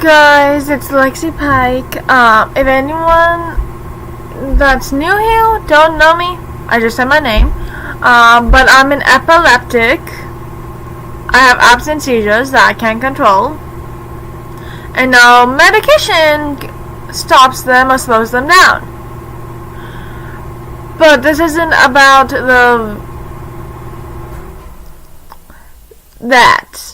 Guys, it's Lexi Pike. If anyone that's new here don't know me, I just said my name. But I'm an epileptic. I have absent seizures that I can't control. And no medication stops them or slows them down. But this isn't about that.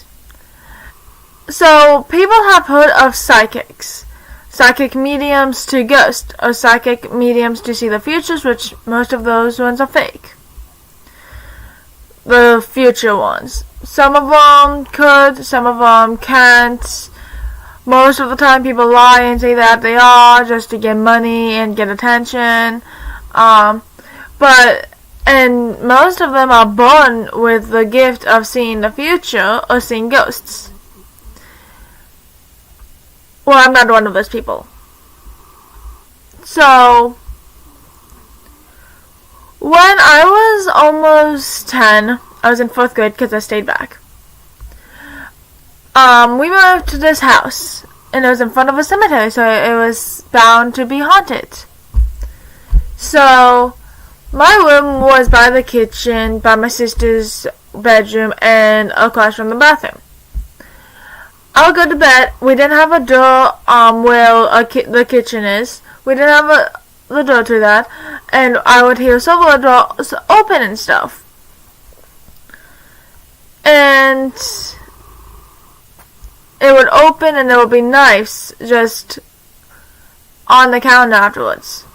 So, people have heard of psychics. Psychic mediums to ghost, or psychic mediums to see the futures, which most of those ones are fake. The future ones. Some of them could, some of them can't. Most of the time people lie and say that they are just to get money and get attention. And most of them are born with the gift of seeing the future or seeing ghosts. Well, I'm not one of those people. So, when I was almost 10, I was in 4th grade because I stayed back. We moved to this house, and it was in front of a cemetery, so it was bound to be haunted. So, my room was by the kitchen, by my sister's bedroom, and across from the bathroom. I would go to bed. We didn't have a door where the kitchen is. We didn't have the door to that. And I would hear several doors open and stuff. And it would open and there would be knives just on the counter afterwards.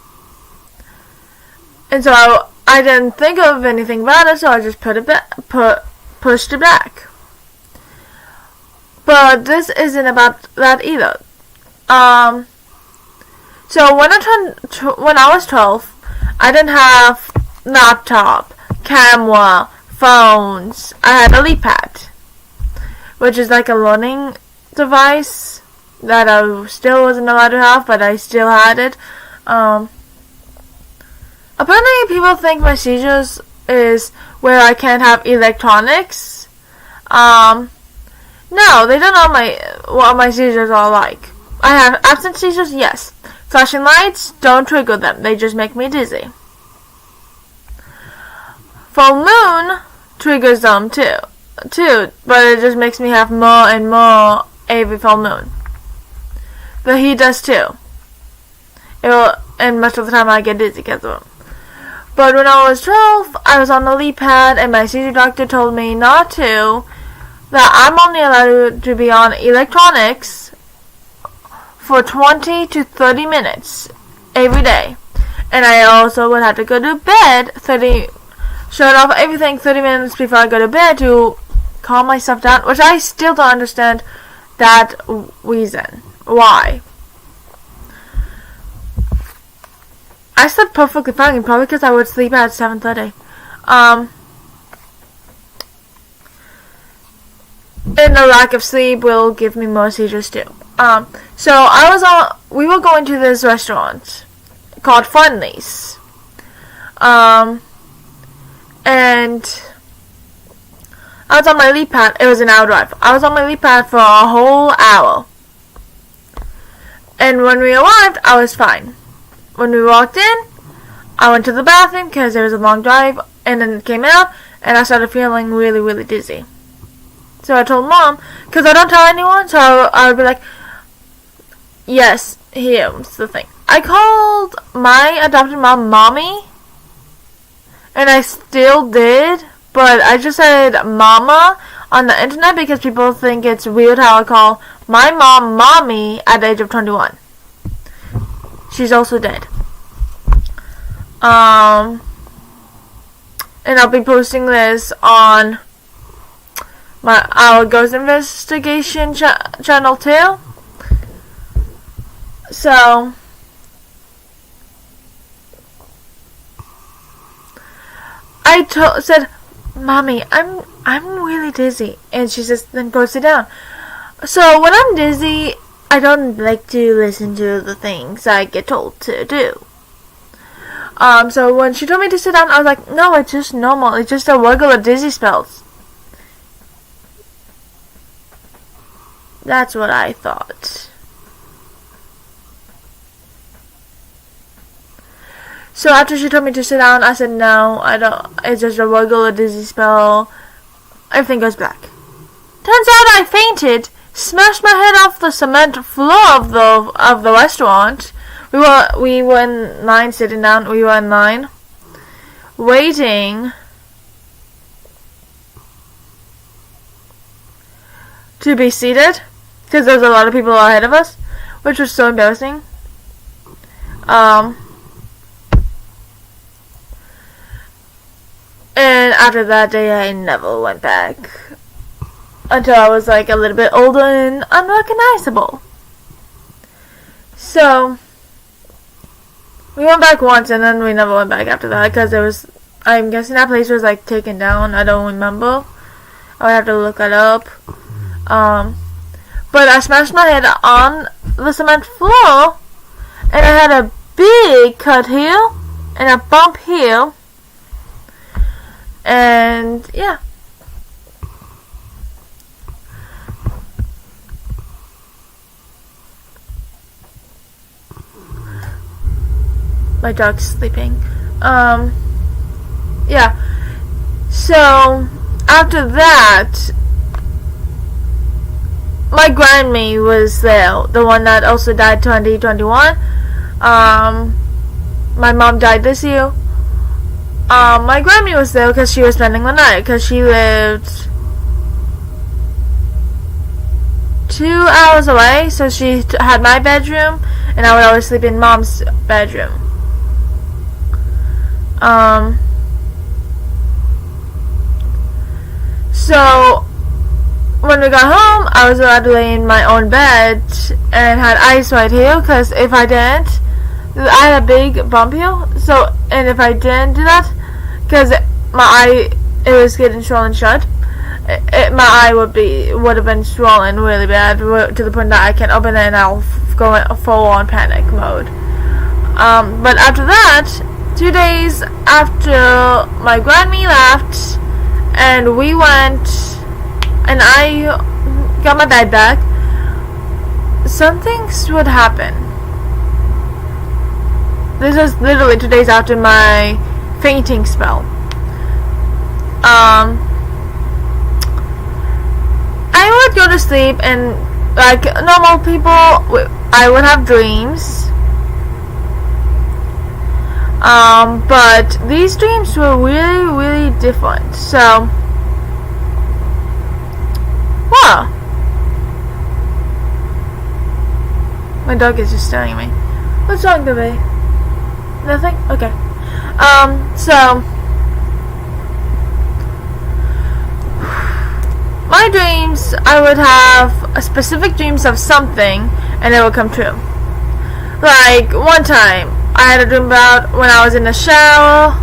And so I didn't think of anything about it, so I just pushed it back. But this isn't about that either. So when I was 12, I didn't have laptop, camera, phones. I had a LeapPad, which is like a learning device that I still wasn't allowed to have, but I still had it. Apparently people think my seizures is where I can't have electronics. No, they don't know what my seizures are like. I have absent seizures, yes. Flashing lights, don't trigger them. They just make me dizzy. Full moon triggers them too, but it just makes me have more and more every full moon. But he does too. And most of the time I get dizzy because of him. But when I was 12, I was on the LeapPad, and my seizure doctor told me not to. That I'm only allowed to be on electronics for 20 to 30 minutes every day. And I also would have to go to bed, shut off everything 30 minutes before I go to bed to calm myself down, which I still don't understand that reason. Why? I slept perfectly fine, probably because I would sleep at 7:30. And the lack of sleep will give me more seizures too. So we were going to this restaurant called Friendly's. And I was on my LeapPad. It was an hour drive. I was on my LeapPad for a whole hour. And when we arrived, I was fine. When we walked in, I went to the bathroom because it was a long drive, and then came out, and I started feeling really, really dizzy. So I told Mom, because I don't tell anyone, so I would be like, yes, here's the thing. I called my adopted mom Mommy, and I still did, but I just said Mama on the internet because people think it's weird how I call my mom Mommy at the age of 21. She's also dead. And I'll be posting this on our Ghost Investigation channel too. So I said, Mommy, I'm really dizzy, and she says, then go sit down. So when I'm dizzy, I don't like to listen to the things I get told to do. So when she told me to sit down, I was like, no, it's just normal. It's just a regular dizzy spells. That's what I thought. So after she told me to sit down, I said no, I don't. It's just a regular dizzy spell. Everything goes black. Turns out I fainted, smashed my head off the cement floor of the restaurant. We were in line sitting down. We were in line waiting to be seated because there was a lot of people ahead of us, which was so embarrassing. And after that day, I never went back until I was like a little bit older and unrecognizable. So we went back once, and then we never went back after that because there was. I'm guessing that place was like taken down. I don't remember. I would have to look it up. But I smashed my head on the cement floor, and I had a big cut here and a bump here. And yeah. My dog's sleeping. Yeah. So after that, my grandma was there, the one that also died 2021. My mom died this year. My grandma was there because she was spending the night because she lived 2 hours away, so she had my bedroom, and I would always sleep in Mom's bedroom. So when we got home, I was allowed to lay in my own bed and had ice right here, because if I didn't, I had a big bump here. So, and if I didn't do that, because my eye, it was getting swollen shut, my eye would have been swollen really bad to the point that I can't open it, and I'll go in full on panic mode. But after that, 2 days after my grandma left, and we went, and I got my bed back, some things would happen. This was literally 2 days after my fainting spell. I would go to sleep, and like normal people, I would have dreams. But these dreams were really, really different. So, wow. My dog is just staring at me. What's wrong, baby? Nothing? Okay. So my dreams, I would have a specific dreams of something, and it would come true. Like one time, I had a dream about when I was in the shower.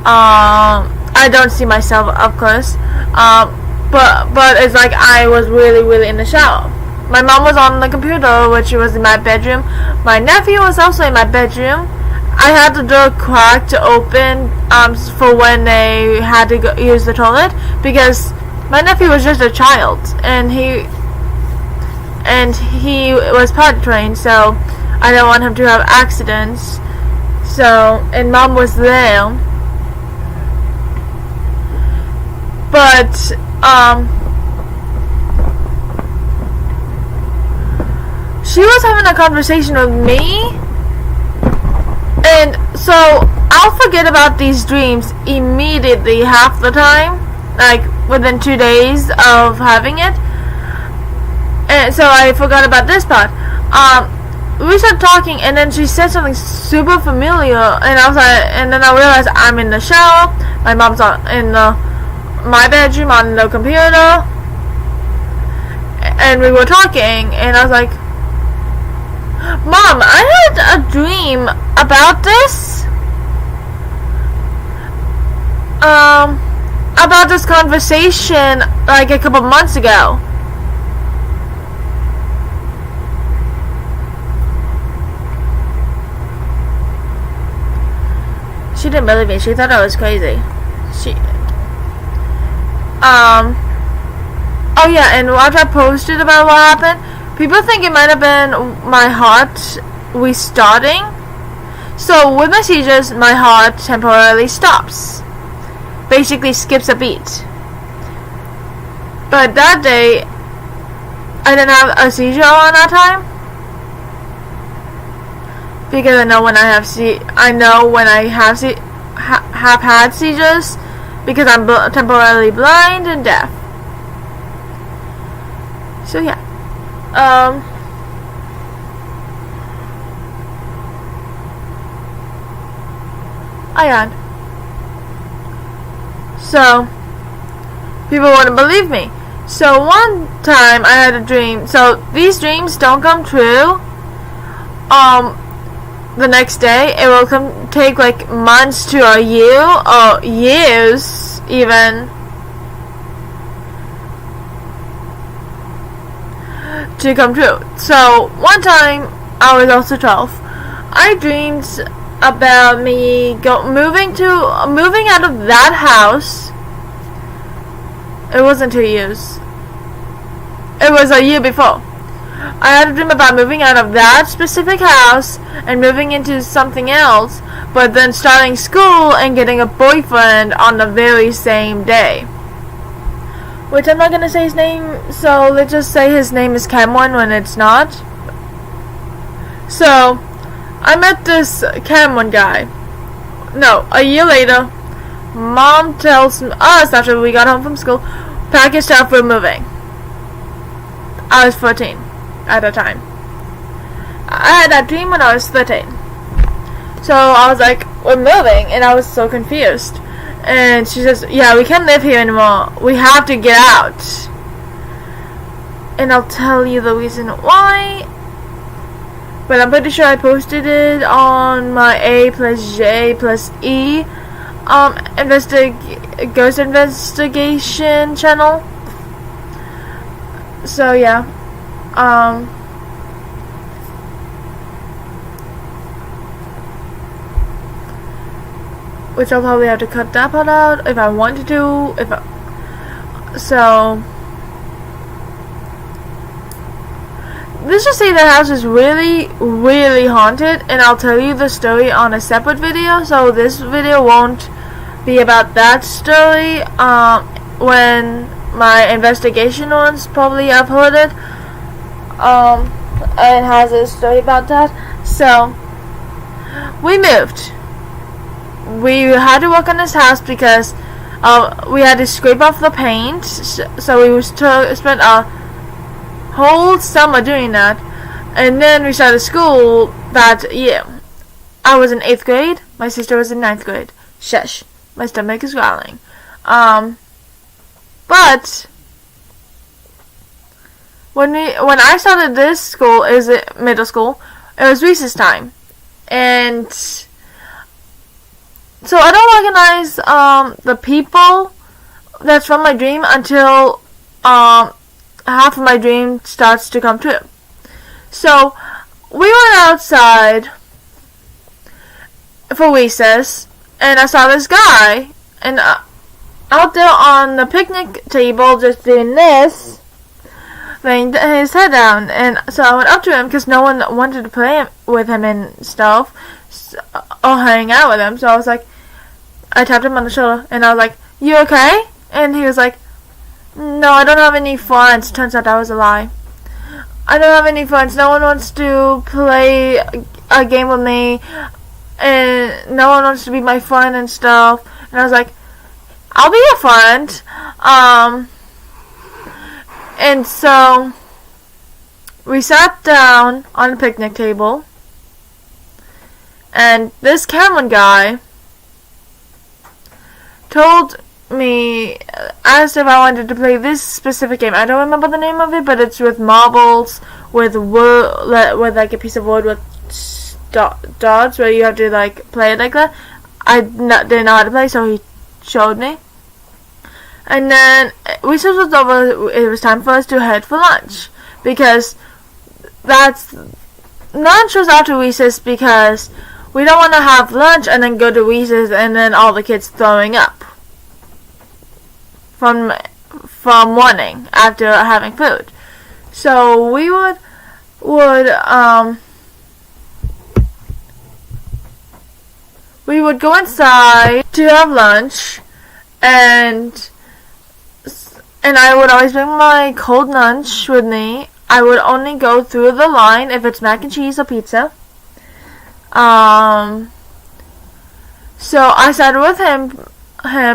I don't see myself, of course. But it's like I was really, really in the shower. My mom was on the computer, which was in my bedroom. My nephew was also in my bedroom. I had the door cracked open for when they had to use the toilet, because my nephew was just a child, and he was potty trained, so I didn't want him to have accidents. So, and Mom was there, but she was having a conversation with me. And so I'll forget about these dreams immediately half the time, like within 2 days of having it. And so I forgot about this part. We started talking, and then she said something super familiar, and I was like, and then I realized I'm in the shower. My mom's in my bedroom on the computer, and we were talking, and I was like, Mom, I had a dream about this. About this conversation like a couple months ago. She didn't believe me. She thought I was crazy. Oh yeah, and after I posted about what happened, people think it might have been my heart restarting. So with my seizures, my heart temporarily stops. Basically skips a beat. But that day, I didn't have a seizure on that time. Because I know when I have have had seizures, because I'm temporarily blind and deaf. So yeah, I had. So people wouldn't believe me. So one time I had a dream. So these dreams don't come true. The next day it will take like months to a year or years even to come true. So one time I was also 12. I dreamed about me moving out of that house. It wasn't 2 years. It was a year before. I had a dream about moving out of that specific house and moving into something else, but then starting school and getting a boyfriend on the very same day. Which I'm not gonna say his name, so let's just say his name is Cameron when it's not. So, I met this Cameron guy. No, a year later, Mom tells us after we got home from school, pack your stuff, we're moving. I was 14 at the time. I had that dream when I was 13. So I was like, we're moving, and I was so confused. And she says, yeah, we can't live here anymore. We have to get out. And I'll tell you the reason why. But I'm pretty sure I posted it on my A+J+E ghost investigation channel. So yeah. Which I'll probably have to cut that part out if I wanted to. So let's just say the house is really, really haunted, and I'll tell you the story on a separate video. So this video won't be about that story. When my investigation one's probably uploaded, it has a story about that. So we moved. We had to work on this house because we had to scrape off the paint. So we spent a whole summer doing that, and then we started school that year. I was in 8th grade. My sister was in 9th grade. Shush, my stomach is growling. But when I started this school, middle school, it was recess time, and so I don't recognize the people that's from my dream until half of my dream starts to come true. So we went outside for recess, and I saw this guy, and out there on the picnic table just doing this, laying his head down. And so I went up to him because no one wanted to play with him and stuff or hang out with him. So I tapped him on the shoulder, and I was like, you okay? And he was like, no, I don't have any friends. Turns out that was a lie. I don't have any friends. No one wants to play a game with me, and no one wants to be my friend and stuff. And I was like, I'll be your friend. And so we sat down on a picnic table, and this Cameron guy asked if I wanted to play this specific game. I don't remember the name of it, but it's with marbles, with like a piece of wood with dots, where you have to like play it like that. I didn't know how to play, so he showed me. And then recess was over. It was time for us to head for lunch, because lunch was after recess, because we don't want to have lunch and then go to recess and then all the kids throwing up from morning after having food. So we would we would go inside to have lunch, and I would always bring my cold lunch with me. I would only go through the line if it's mac and cheese or pizza. So I sat with him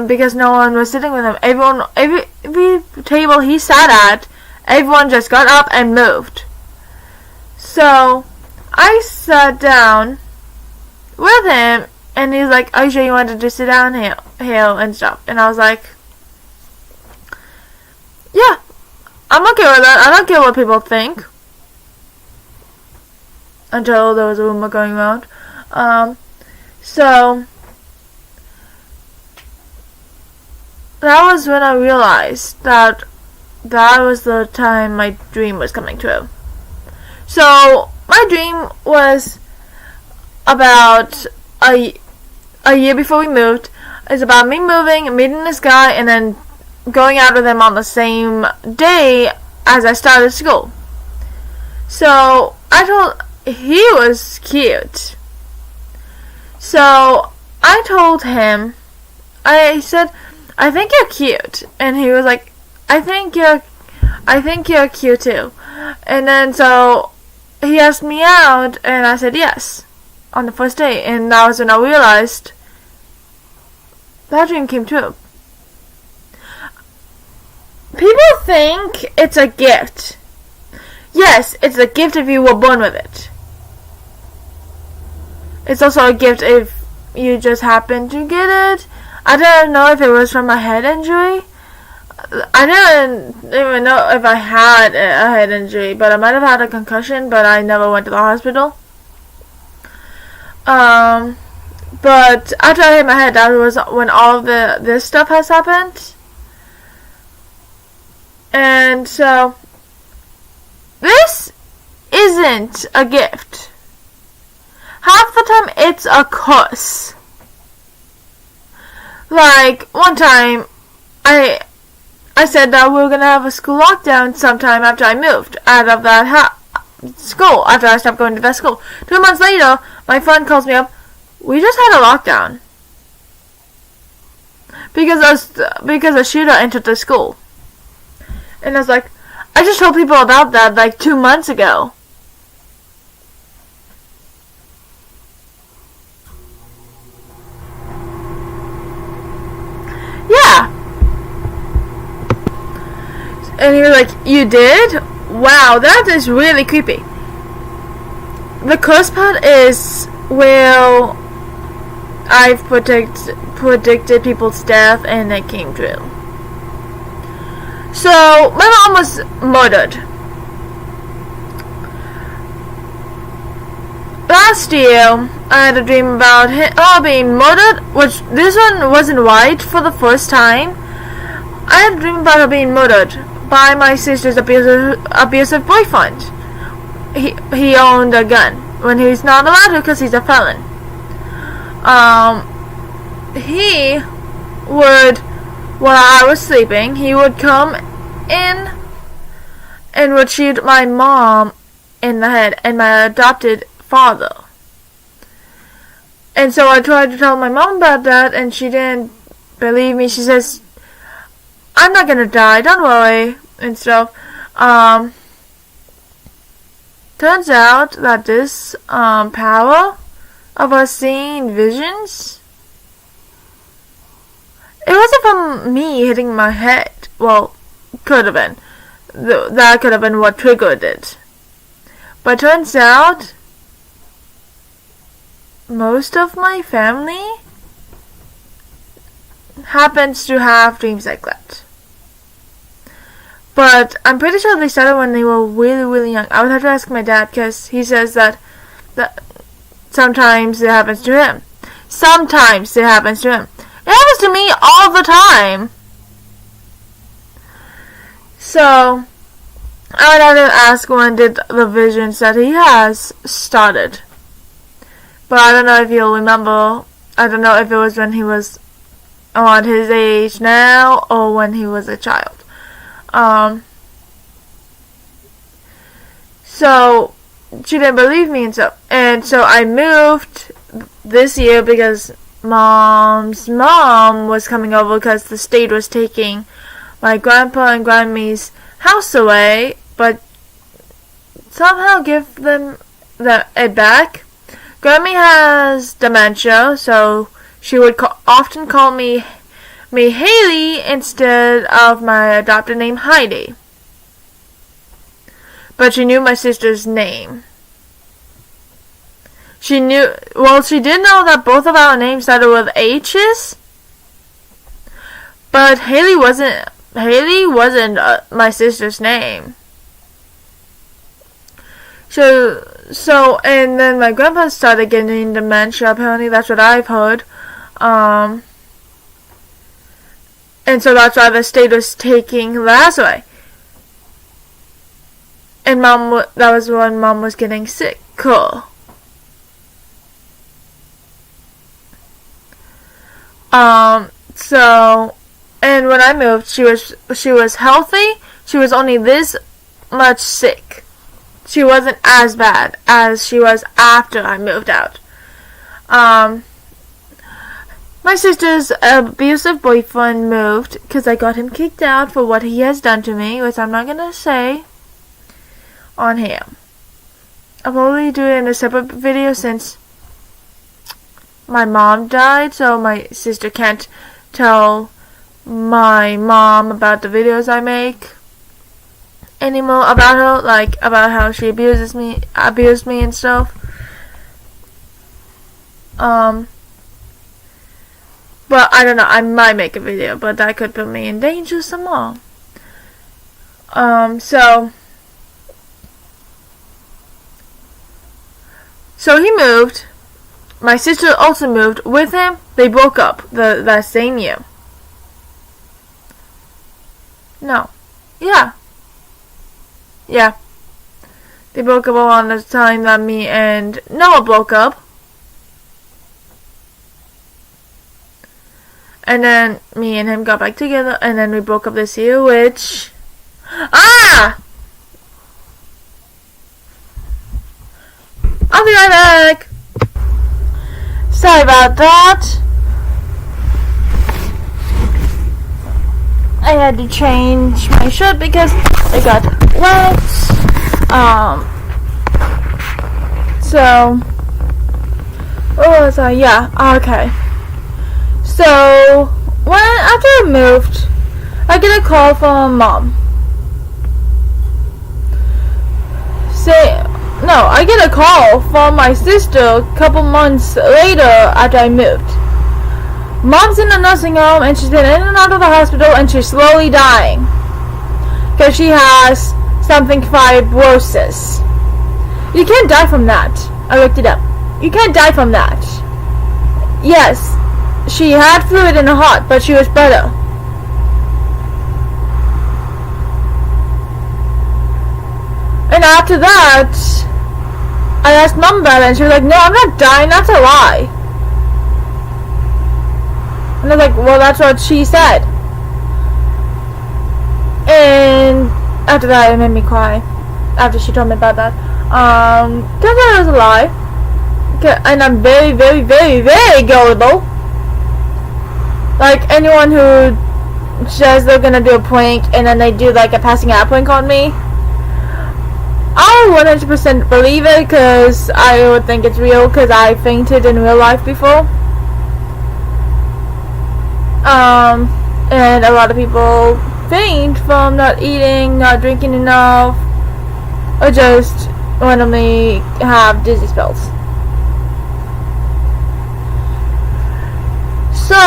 because no one was sitting with him. Every table he sat at, everyone just got up and moved. So I sat down with him, and he's like, "Are you sure you wanted to sit down here and stuff?" And I was like, "Yeah, I'm okay with that. I don't care what people think." Until there was a rumor going around. So that was when I realized that was the time my dream was coming true. So my dream was about a year before we moved. It's about me moving, meeting this guy, and then going out with him on the same day as I started school. So he was cute. So I told him, I said, "I think you're cute," and he was like, I think you're cute too." And then so he asked me out, and I said yes on the first day, and that was when I realized that dream came true. People think it's a gift. Yes, it's a gift if you were born with it. It's also a gift if you just happen to get it. I don't know if it was from a head injury. I didn't even know if I had a head injury, but I might have had a concussion, but I never went to the hospital. But after I hit my head, that was when all this stuff has happened. And so, this isn't a gift. Half the time, it's a curse. Like, one time, I said that we were going to have a school lockdown sometime after I moved out of that school, after I stopped going to that school. 2 months later, my friend calls me up, "We just had a lockdown because a shooter entered the school." And I was like, I just told people about that like 2 months ago. Yeah. And he was like, "You did? Wow, that is really creepy." The curse part is, well, I've predicted people's death, and it came true. So, my mom was murdered. Last year, I had a dream about her being murdered, which this one wasn't right for the first time. I had a dream about her being murdered by my sister's abusive boyfriend. He owned a gun when he's not allowed to because he's a felon. He would, while I was sleeping, he would come in and would shoot my mom in the head and my adopted father. And so I tried to tell my mom about that, and she didn't believe me. She says, "I'm not gonna die, don't worry," and stuff. Turns out that this power of us seeing visions, it wasn't from me hitting my head. Well, could have been. That could have been what triggered it. But turns out, most of my family happens to have dreams like that. But I'm pretty sure they started when they were really, really young. I would have to ask my dad, because he says that sometimes it happens to him. Sometimes it happens to him. It happens to me all the time. So, I would have to ask when did the visions that he has started. But I don't know if you'll remember. I don't know if it was when he was around his age now or when he was a child. So she didn't believe me, and so I moved this year because mom's mom was coming over because the state was taking my grandpa and grandma's house away, but somehow give them it back. Grammy has dementia, so she would often call me Haley instead of my adopted name Heidi. But she knew my sister's name. She did know that both of our names started with H's, but Haley wasn't my sister's name. So, and then my grandpa started getting dementia. Apparently, that's what I've heard. And so that's why the state was taking the house away. And that was when Mom was getting sick. Cool. So, and when I moved, she was healthy. She was only this much sick. She wasn't as bad as she was after I moved out. My sister's abusive boyfriend moved because I got him kicked out for what he has done to me, which I'm not going to say on here. I'll probably do it in a separate video since my mom died, so my sister can't tell my mom about the videos I make anymore about her, like about how she abused me and stuff. But I don't know, I might make a video, but that could put me in danger some more. So he moved. My sister also moved with him. They broke up that same year. No. Yeah. They broke up around the time that me and Noah broke up. And then me and him got back together, and then we broke up this year, which... I'll be right back! Sorry about that. I had to change my shirt because it got wet. So... What was I? Yeah, okay. So, after I moved, I get a call from Mom. I get a call from my sister a couple months later after I moved. Mom's in a nursing home and she's been in and out of the hospital and she's slowly dying. Because she has something fibrosis. You can't die from that. I looked it up. You can't die from that. Yes. She had fluid in her heart, but she was better. And after that, I asked Mom about it, and she was like, "No, I'm not dying, that's a lie." And I was like, "Well, that's what she said." And after that, it made me cry. After she told me about that. Turns out it was a lie. And I'm very, very, very, very gullible. Like, anyone who says they're gonna do a prank and then they do like a passing out prank on me, I 100% believe it because I would think it's real because I fainted in real life before. And a lot of people faint from not eating, not drinking enough, or just randomly have dizzy spells. So,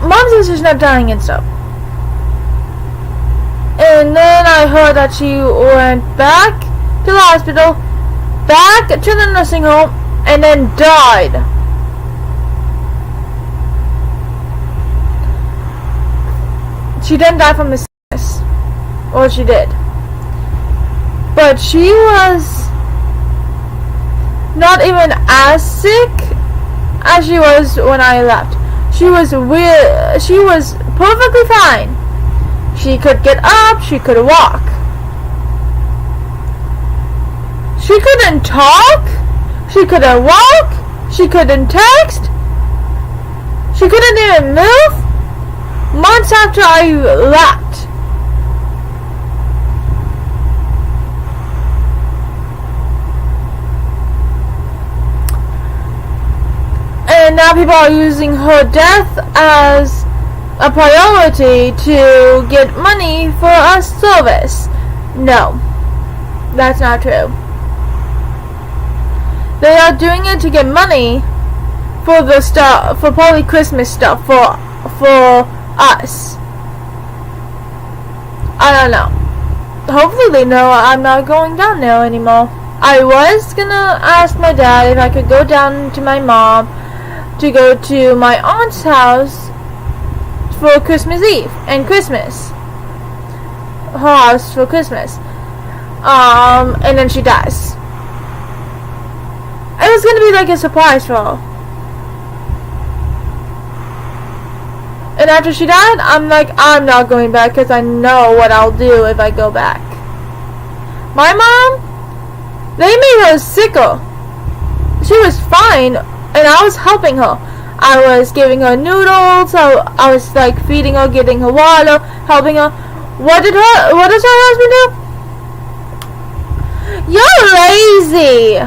Mom says she's not dying and stuff. And then I heard that she went back to the hospital, back to the nursing home, and then died. She didn't die from the sickness. Well, she did. But she was not even as sick as she was when I left. She was perfectly fine. She could get up, she could walk. She couldn't talk, she couldn't walk, she couldn't text. She couldn't even move months after I left. And now people are using her death as a priority to get money for a service. No, that's not true. They are doing it to get money for the stuff, for probably Christmas stuff for us. I don't know. Hopefully they know I'm not going down there anymore. I was gonna ask my dad if I could go down to my mom to go to my aunt's house for Christmas Eve and Christmas. Her house for Christmas. And then she dies. It was gonna be like a surprise for her. And after she died, I'm like, I'm not going back because I know what I'll do if I go back. My mom, they made her sicker. She was fine, and I was helping her. I was giving her noodles, so I was like feeding her, getting her water, helping her. What does her husband do? You're lazy.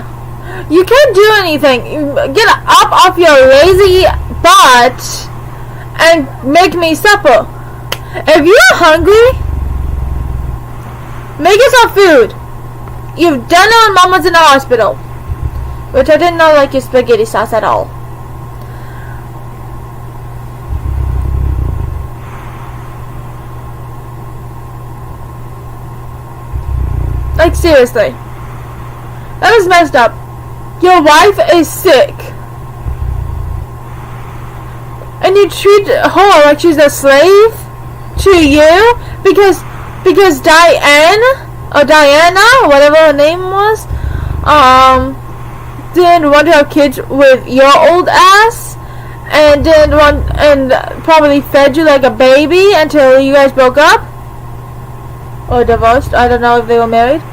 You can't do anything. Get up off your lazy butt and make me supper. If you're hungry, make yourself food. You've done it when Mom was in the hospital, which I did not like your spaghetti sauce at all. Like seriously, that is messed up. Your wife is sick, and you treat her like she's a slave to you because Diane or Diana, whatever her name was, didn't want to have kids with your old ass, and probably fed you like a baby until you guys broke up or divorced. I don't know if they were married.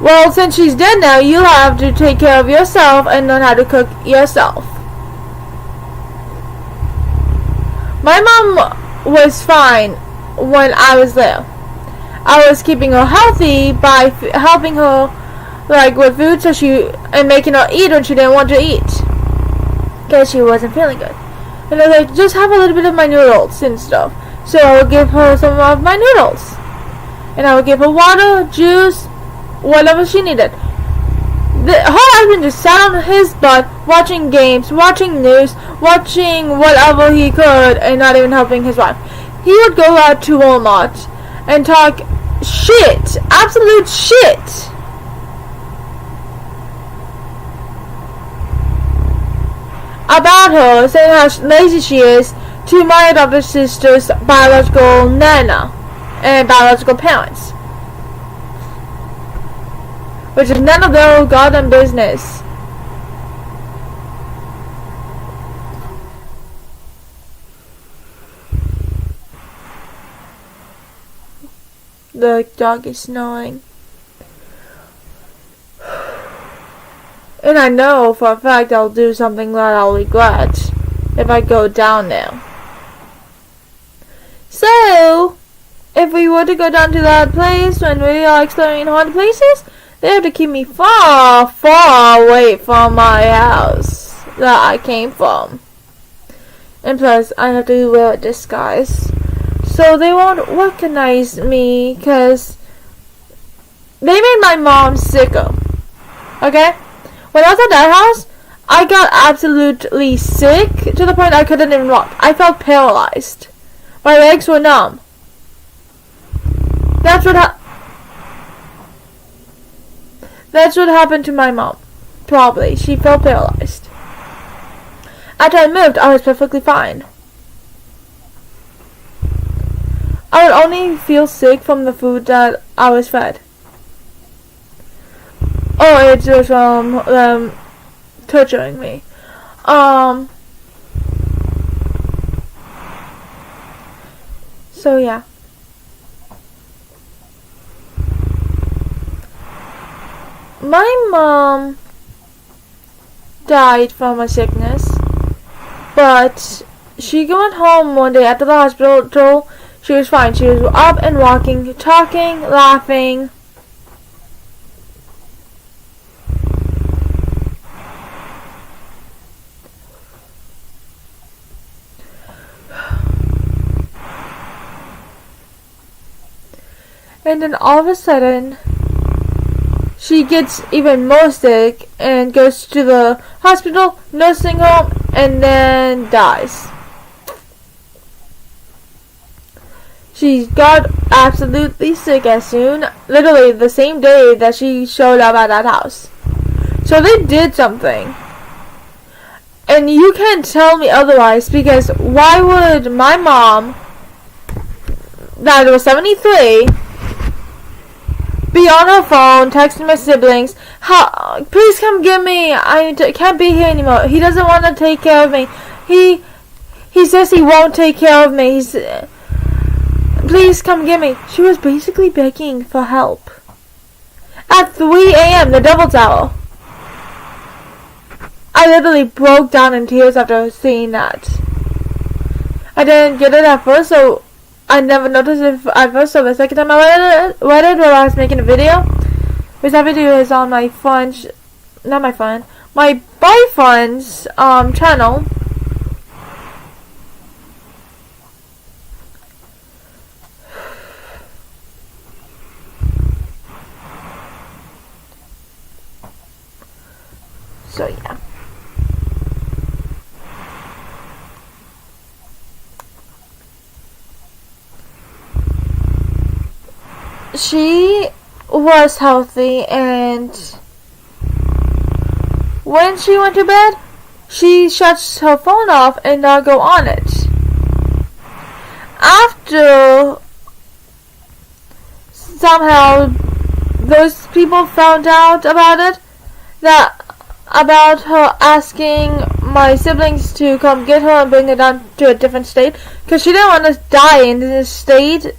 Well, since she's dead now, you have to take care of yourself and learn how to cook yourself. My mom was fine when I was there. I was keeping her healthy by helping her like with food, and making her eat when she didn't want to eat because she wasn't feeling good. And I was like, just have a little bit of my noodles and stuff. So I would give her some of my noodles, and I would give her water, juice, whatever she needed. Her husband just sat on his butt watching games, watching news, watching whatever he could, and not even helping his wife. He would go out to Walmart and talk shit, absolute shit, about her, saying how lazy she is, to my adopted sister's biological nana and biological parents, which is none of their goddamn business. The dog is snoring. And I know for a fact I'll do something that I'll regret if I go down there. So, if we were to go down to that place when we are exploring haunted places, they have to keep me far, far away from my house that I came from. And plus, I have to wear a disguise, so they won't recognize me, because they made my mom sicker. Okay? When I was at that house, I got absolutely sick to the point I couldn't even walk. I felt paralyzed. My legs were numb. That's what happened to my mom. Probably. She felt paralyzed. After I moved, I was perfectly fine. I would only feel sick from the food that I was fed. Oh, it's just from them torturing me. So yeah. My mom died from a sickness, But she went home one day after the hospital. She was fine. She was up and walking, talking, laughing. And then all of a sudden, she gets even more sick and goes to the hospital, nursing home, and then dies. She got absolutely sick as soon, literally the same day that she showed up at that house. So they did something. And you can't tell me otherwise, because why would my mom, that was 73, be on her phone, texting my siblings, please come get me, I can't be here anymore, he doesn't want to take care of me, he says he won't take care of me, please come get me. She was basically begging for help. At 3 a.m., the devil's hour. I literally broke down in tears after seeing that. I didn't get it at first, so I never noticed it at first, so the second time I read it while I was making a video, which that video is on my friend's, my boyfriend's channel. So yeah. She was healthy, and when she went to bed, she shuts her phone off and not go on it. After somehow those people found out about it, about her asking my siblings to come get her and bring her down to a different state, because she didn't want to die in this state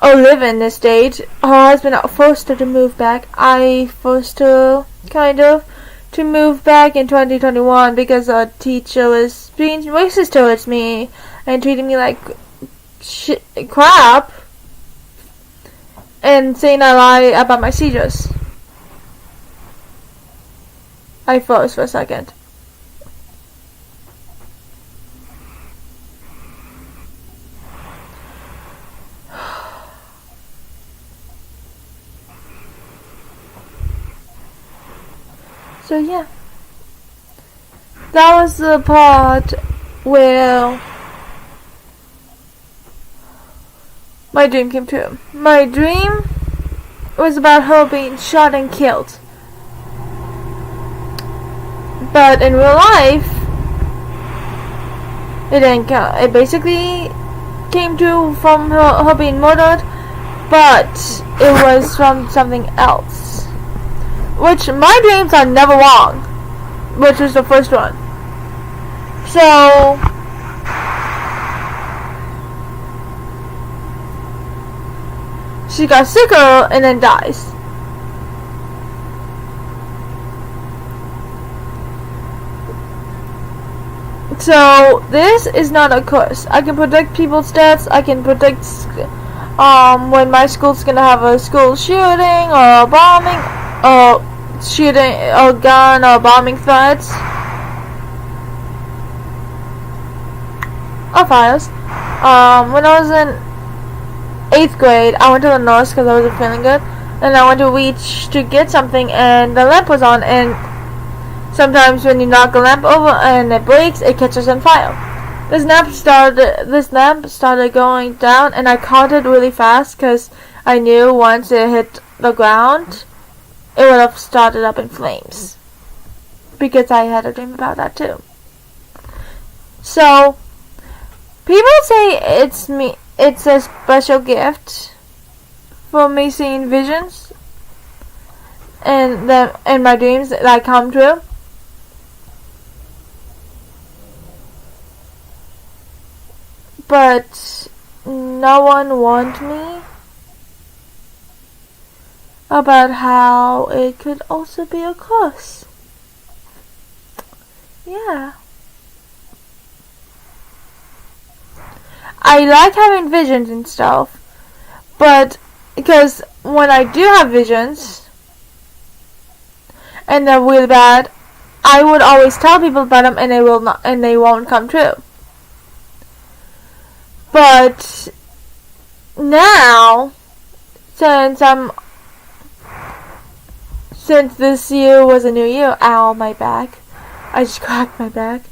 or live in this state. Her husband forced her to move back. I forced her, kind of, to move back in 2021 because a teacher was being racist towards me and treating me like crap and saying I lie about my seizures. I froze for a second. So yeah, that was the part where my dream came true. My dream was about her being shot and killed. But in real life, it didn't count. It basically came true from her being murdered, but it was from something else. Which, my dreams are never wrong, which was the first one. So, she got sicker and then dies. So, this is not a curse. I can predict people's deaths. I can predict when my school's gonna have a school shooting or a bombing or shooting or gun or bombing threats or fires. When I was in 8th grade, I went to the nurse because I wasn't feeling good, and I went to reach to get something, and the lamp was on, and sometimes when you knock a lamp over and it breaks, it catches on fire. This lamp started going down, and I caught it really fast because I knew once it hit the ground, it would have started up in flames. Because I had a dream about that too. So, people say it's a special gift for me seeing visions and my dreams that come true. But no one warned me about how it could also be a curse. Yeah. I like having visions and stuff, but because when I do have visions and they're really bad, I would always tell people about them, and they won't come true. But now, since this year was a new year, ow, my back. I just cracked my back.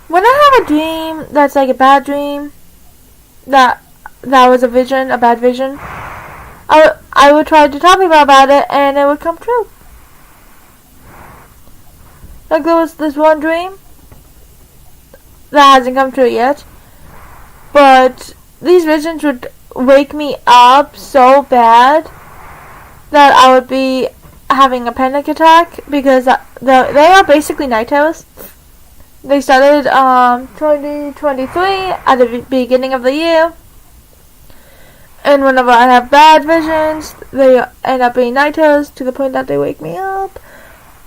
When I have a dream that's like a bad dream, that was a vision, a bad vision, I would try to tell people about it, and it would come true. Like there was this one dream that hasn't come true yet, but these visions would wake me up so bad that I would be having a panic attack, because they are basically night terrors. They started 2023 at the beginning of the year, and whenever I have bad visions, they end up being night terrors to the point that they wake me up.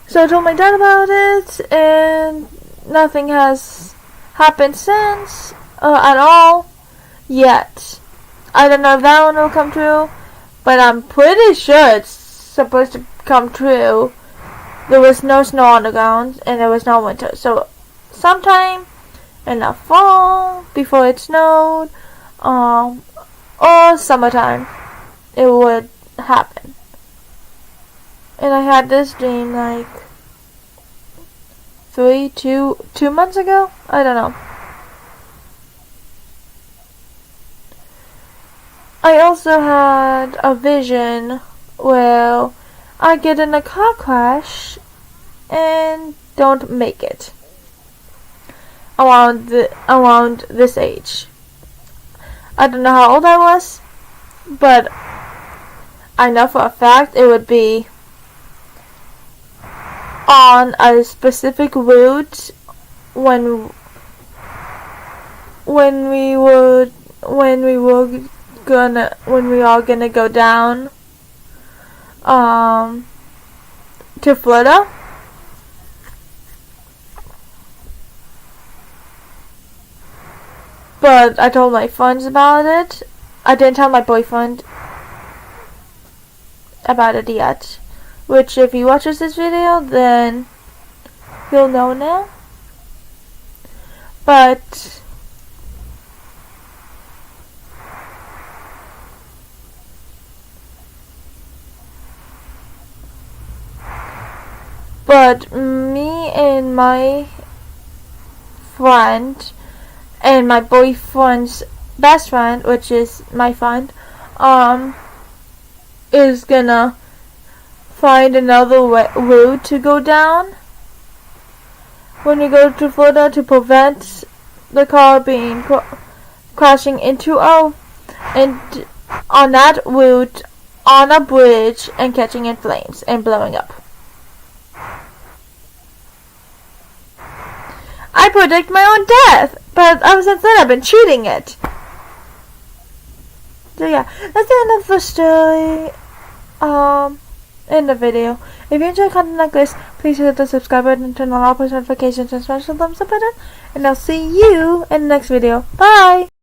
So I told my dad about it, and nothing has happened since at all yet. I don't know if that one will come true, but I'm pretty sure it's supposed to come true. There was no snow on the ground, and there was no winter, so sometime in the fall, before it snowed, or summertime, it would happen. And I had this dream like 2 months ago? I don't know. I also had a vision where I get in a car crash and don't make it around this age. I don't know how old I was, but I know for a fact it would be on a specific route when we are gonna go down to Florida. But I told my friends about it. I didn't tell my boyfriend about it yet. Which, if he watches this video, then he'll know now. But me and my friend and my boyfriend's best friend, which is my friend, is gonna find another route to go down when we go to Florida to prevent the car being crashing into and on that route on a bridge and catching in flames and blowing up. I predict my own death, but ever since then I've been cheating it. So yeah, that's the end of the story. In the video. If you enjoy content like this, please hit the subscribe button and turn on all post notifications and smash the thumbs up button. And I'll see you in the next video. Bye!